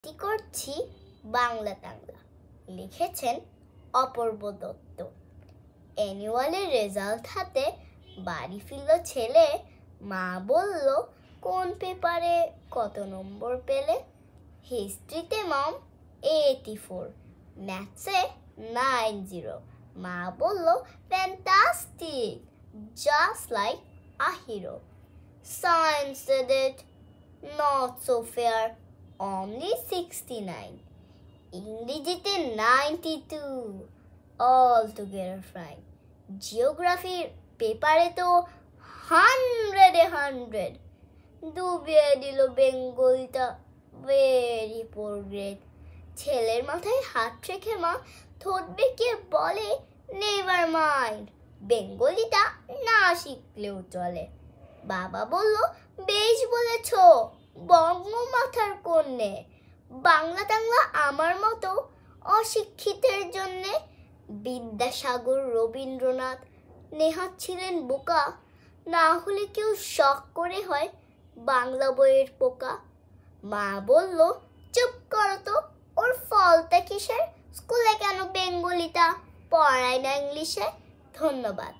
আবৃত্তি করছি বাংলা টাংলা। লিখেছেন অপূর্ব দত্ত। অ্যানুয়ালের রেজাল্ট হাতে বাড়ি ফিরল ছেলে। মা বলল, কোন পেপারে কত নম্বর পেলে? হিস্ট্রিতে মম 84, ম্যাথসে 90। মা বলল, fantastic, just like a hero. Science said it, not so fair, only 69। ইংরেজিতে 92, all together fine। জিওগ্রাফির পেপারে তো 100 ডুবিয়ে দিল বেঙ্গলটা, ভেরি পোর গ্রেড। ছেলের মাথায় হাত রেখে মা ঠোঁট বেঁকিয়ে বলে, নেভার মাইন্ড, বেঙ্গলিটা না শিখলেও চলে। বাবা বলল, বেশ বলেছ, বঙ্গ মাথার কন্যে। বাংলা টাংলা আমার মতো অশিক্ষিতের জন্যে। বিদ্যাসাগর, রবীন্দ্রনাথ, নেহাত ছিলেন বোকা, না হলে কেউ শখ করে হয় বাংলা বইয়ের পোকা। মা বলল, চুপ করো তো, ওর ফলটা কিসের? স্কুলে কেন বেঙ্গলিটা পড়ায় না ইংলিশে? ধন্যবাদ।